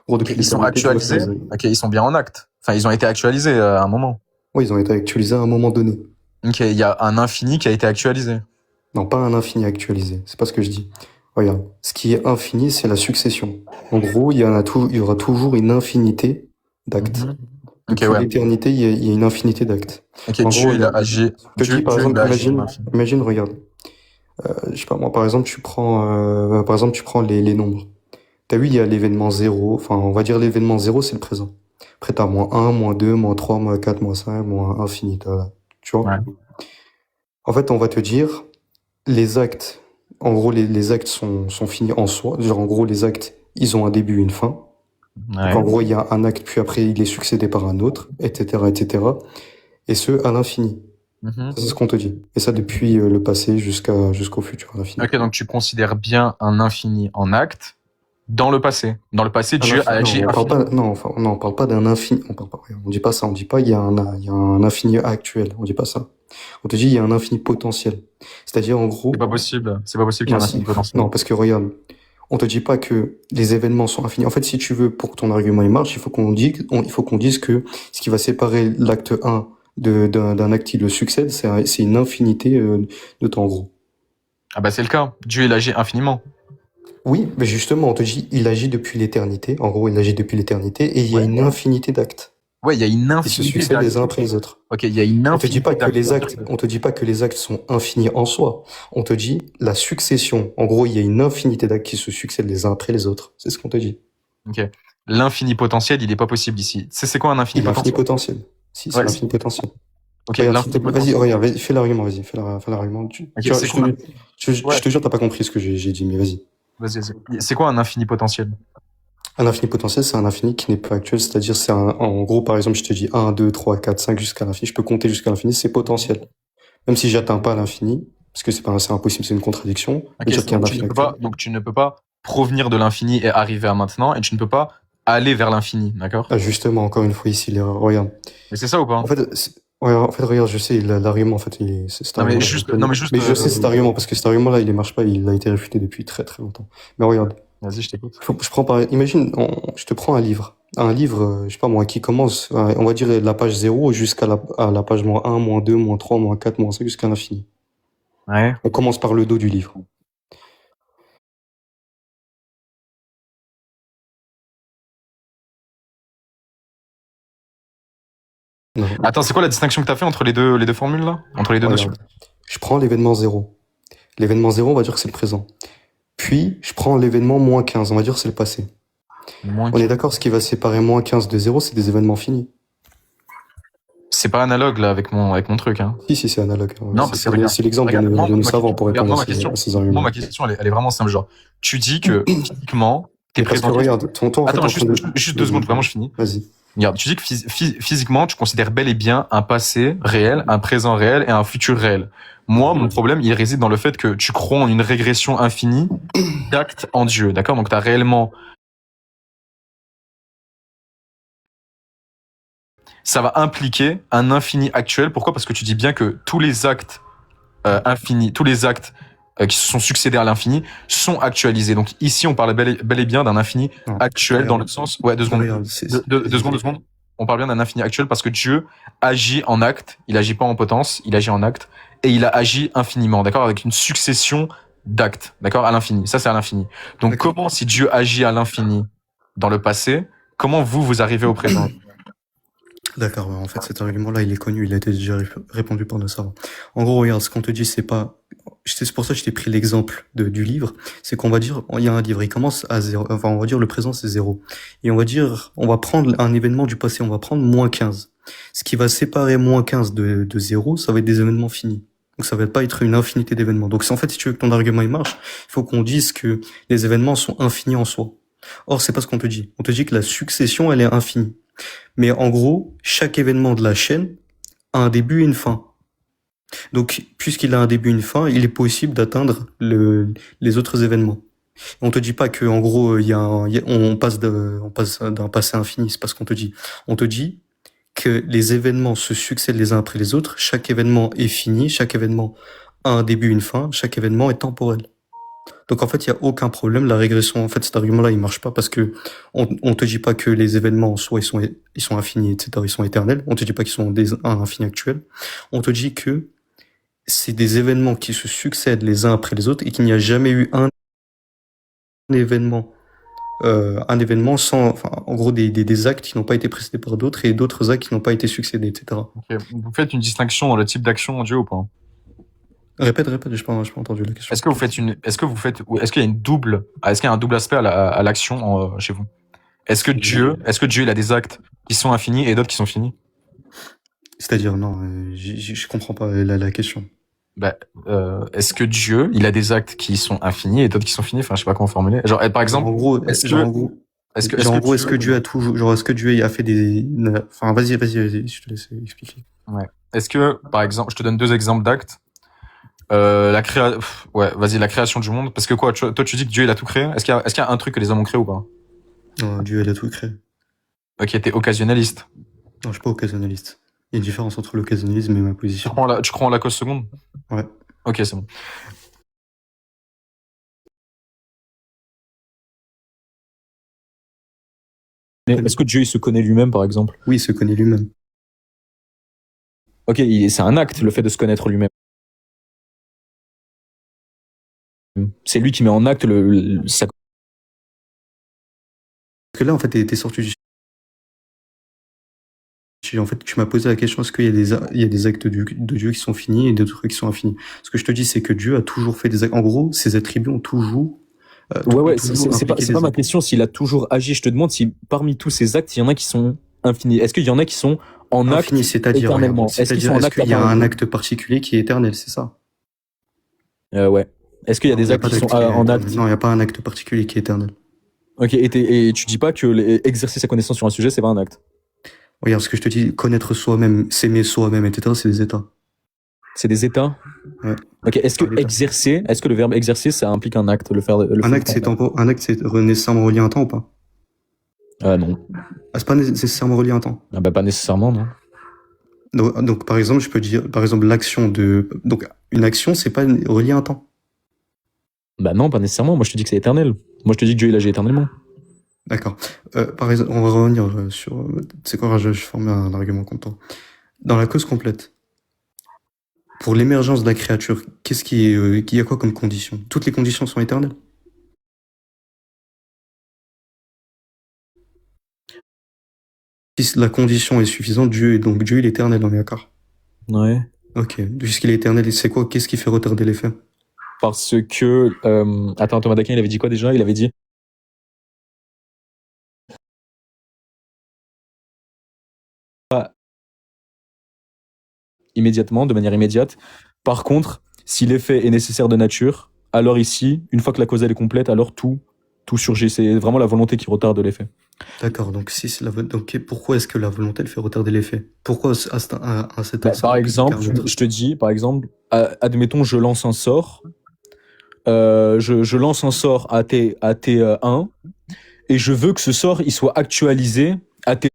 Ok, ils sont actualisés. Ok, ils sont bien en acte. Enfin, ils ont été actualisés à un moment. Oui, ils ont été actualisés à un moment donné. Ok, il y a un infini qui a été actualisé. Non, pas un infini actualisé. C'est pas ce que je dis. Regarde, ce qui est infini, c'est la succession. En gros, il y aura toujours une infinité d'actes. Ok, Pour l'éternité, il y a une infinité d'actes. Ok, Dieu, il a agi. Par exemple, imagine, regarde. Je sais pas, moi, par exemple, tu prends les nombres. T'as vu, il y a l'événement 0. Enfin, on va dire l'événement 0, c'est le présent. Après, t'as -1, -2, -3, -4, -5, -infini. Tu vois? Ouais. En fait, on va te dire, les actes, en gros, les actes sont finis en soi. Genre, en gros, les actes, ils ont un début, une fin. Ouais. Donc, en gros, il y a un acte, puis après, il est succédé par un autre, etc., etc. Et ce, à l'infini. Ça, c'est ce qu'on te dit. Et ça, depuis le passé jusqu'au futur, à l'infini. Ok, donc tu considères bien un infini en acte dans le passé. Dans le passé, Dieu a agi. On parle pas d'un infini. On dit pas ça. On dit pas il y a un infini actuel. On dit pas ça. On te dit il y a un infini potentiel. C'est-à-dire, en gros. C'est pas possible qu'il y ait un infini potentiel. Non, parce que regarde. On te dit pas que les événements sont infinis. En fait, si tu veux, pour que ton argument il marche, il faut qu'on dise que ce qui va séparer l'acte 1 d'un acte qui le succède, c'est une infinité de temps, en gros. Ah bah c'est le cas. Dieu, il agit infiniment. Oui, mais justement, on te dit, il agit depuis l'éternité. En gros, il agit depuis l'éternité et il y a une infinité d'actes. Ouais, il y a une infinité. Qui se succèdent les uns après les autres. Ok, il y a une infinité. On te dit pas que les actes sont infinis en soi. On te dit la succession. En gros, il y a une infinité d'actes qui se succèdent les uns après les autres. C'est ce qu'on te dit. Ok. L'infini potentiel, il est pas possible ici. C'est quoi un infini potentiel? L'infini potentiel. Si, c'est l'infini potentiel. Ok, vas-y, regarde, fais l'argument, vas-y, fais l'argument. Je te jure, t'as pas compris ce que j'ai dit, mais vas-y. Vas-y. C'est quoi un infini potentiel? Un infini potentiel, c'est un infini qui n'est pas actuel, c'est-à-dire en gros, par exemple, je te dis 1, 2, 3, 4, 5 jusqu'à l'infini, je peux compter jusqu'à l'infini, c'est potentiel. Même si j'atteins pas l'infini, parce que c'est impossible, c'est une contradiction, Ok, dire c'est qu'il y a un donc tu infini ne peux pas, actuel. donc tu ne peux pas provenir de l'infini et arriver à maintenant, et tu ne peux pas aller vers l'infini, d'accord? Ah, justement, encore une fois ici, l'erreur, regarde. Mais c'est ça ou pas? En fait, ouais, en fait, regarde, je sais, l'argument, en fait, cet Non mais argument, juste, non mais juste. mais je sais cet argument, parce que cet argument-là, il marche pas, il a été réfuté depuis très très longtemps. Mais regarde. Vas-y, je t'écoute. Imagine, je te prends un livre. Un livre, je sais pas moi, qui commence, on va dire, la page 0 jusqu'à la page -1, -2, -3, -4, -5, jusqu'à l'infini. Ouais. On commence par le dos du livre. Non. Attends, c'est quoi la distinction que t'as fait entre les deux formules là? Entre les deux notions? Je prends l'événement 0. L'événement 0, on va dire que c'est le présent. Puis, je prends l'événement -15, on va dire que c'est le passé. On est d'accord, ce qui va séparer -15 de 0, c'est des événements finis. C'est pas analogue là avec mon truc, hein. Si, c'est analogue. Non, c'est l'exemple de nos savants pour répondre à ces arguments. Moi, ma question, elle est vraiment simple. Genre, tu dis que physiquement, t'es présent. Regarde, ton temps. Attends, juste 2 secondes, vraiment, je finis. Vas-y. Regarde, tu dis que physiquement, tu considères bel et bien un passé réel, un présent réel et un futur réel. Moi, mon problème, il réside dans le fait que tu crois en une régression infinie d'actes en Dieu, d'accord? Donc, t'as réellement... Ça va impliquer un infini actuel. Pourquoi? Parce que tu dis bien que tous les actes infinis, tous les actes qui se sont succédés à l'infini sont actualisés. Donc ici, on parle bel et bien d'un infini actuel dans le sens... Ouais, 2 secondes. Deux secondes. On parle bien d'un infini actuel parce que Dieu agit en acte. Il agit pas en potence, il agit en acte. Et il a agi infiniment, d'accord? Avec une succession d'actes, d'accord? À l'infini. Ça, c'est à l'infini. Donc comment, si Dieu agit à l'infini dans le passé, comment vous arrivez au présent? D'accord, en fait, cet argument-là, il est connu, il a été déjà répondu par nos savants. En gros, regarde, ce qu'on te dit, c'est pour ça que je t'ai pris l'exemple du livre, c'est qu'on va dire, il y a un livre, il commence à 0, enfin, on va dire le présent, c'est 0. Et on va prendre un événement du passé, on va prendre -15. Ce qui va séparer -15 de 0, ça va être des événements finis. Donc ça va pas être une infinité d'événements. Donc en fait, si tu veux que ton argument il marche, il faut qu'on dise que les événements sont infinis en soi. Or, c'est pas ce qu'on te dit. On te dit que la succession, elle est infinie. Mais en gros, chaque événement de la chaîne a un début et une fin. Donc, puisqu'il a un début et une fin, il est possible d'atteindre les autres événements. On te dit pas que, en gros, on passe d'un passé infini. C'est pas ce qu'on te dit. On te dit que les événements se succèdent les uns après les autres. Chaque événement est fini. Chaque événement a un début et une fin. Chaque événement est temporel. Donc en fait, il y a aucun problème. La régression, en fait, cet argument-là, il marche pas parce que on te dit pas que les événements en soi ils sont infinis, etc. Ils sont éternels. On te dit pas qu'ils sont un infini actuel. On te dit que c'est des événements qui se succèdent les uns après les autres et qu'il n'y a jamais eu un événement sans, enfin, en gros, des actes qui n'ont pas été précédés par d'autres et d'autres actes qui n'ont pas été succédés, etc. Okay. Vous faites une distinction dans le type d'action en Dieu ou pas? Répète, j'ai pas entendu la question. Est-ce qu'il y a un double aspect à l'action chez vous? Est-ce que Dieu, il a des actes qui sont infinis et d'autres qui sont finis? C'est-à-dire, non, je comprends pas la question. Est-ce que Dieu, il a des actes qui sont infinis et d'autres qui sont finis? Enfin, je sais pas comment formuler. Genre, par exemple, est-ce que Dieu a toujours, genre, est-ce que Dieu a fait enfin, vas-y, je te laisse expliquer. Ouais. Est-ce que, par exemple, je te donne 2 exemples d'actes. La création du monde. Parce que quoi, toi, tu dis que Dieu, il a tout créé. Est-ce qu'il y a un truc que les hommes ont créé ou pas? Non, Dieu, il a tout créé. Ok, t'es occasionnaliste. Non, je suis pas occasionnaliste. Il y a une différence entre l'occasionnalisme et ma position. Tu crois en la cause seconde? Ouais. Ok, c'est bon. Mais est-ce que Dieu, il se connaît lui-même, par exemple? Oui, il se connaît lui-même. Ok, c'est un acte, le fait de se connaître lui-même. C'est lui qui met en acte sa... Parce que là, en fait, t'es sorti du... En fait, tu m'as posé la question, est-ce qu'il y a des actes de Dieu qui sont finis et d'autres qui sont infinis? Ce que je te dis, c'est que Dieu a toujours fait des actes. En gros, ses attributs ont toujours... c'est pas ma question s'il a toujours agi. Je te demande si parmi tous ces actes, il y en a qui sont infinis. Est-ce qu'il y en a qui sont en acte éternellement? Est-ce qu'il y a un acte particulier qui est éternel, c'est ça? Ouais. Est-ce qu'il y a des actes qui sont en acte? Non, il n'y a pas un acte particulier qui est éternel. Ok, et tu dis pas que exercer sa connaissance sur un sujet, c'est pas un acte. Regarde ce que je te dis, connaître soi-même, s'aimer soi-même, etc., c'est des états. C'est des états. Ouais. Ok, est-ce que le verbe exercer, ça implique un acte, Un acte, c'est nécessairement relié à un temps ou pas? Non. Ah, c'est pas nécessairement relié à un temps. Ah bah pas nécessairement, non. Donc par exemple, je peux dire, par exemple, donc une action, c'est pas relié à un temps. Bah non, pas nécessairement. Moi, je te dis que c'est éternel. Moi, je te dis que Dieu, il agit éternellement. D'accord. Par exemple, on va revenir sur... C'est quoi, je formais un argument contre toi. Dans la cause complète, pour l'émergence de la créature, il y a quoi comme condition? Toutes les conditions sont éternelles? Si la condition est suffisante, Dieu, il est éternel, on est d'accord? Ouais. Ok. Puisqu'il est éternel, c'est quoi? Qu'est-ce qui fait retarder les faits? Parce que... Attends, Thomas d'Aquin, il avait dit quoi déjà? Il avait dit... Immédiatement, de manière immédiate. Par contre, si l'effet est nécessaire de nature, alors ici, une fois que la causale est complète, alors tout surgit. C'est vraiment la volonté qui retarde l'effet. D'accord, donc si c'est donc pourquoi est-ce que la volonté elle fait retarder l'effet? Pourquoi à cet instant? Par exemple, je te dis, par exemple, admettons, je lance un sort. Je lance un sort à T1 et je veux que ce sort il soit actualisé à T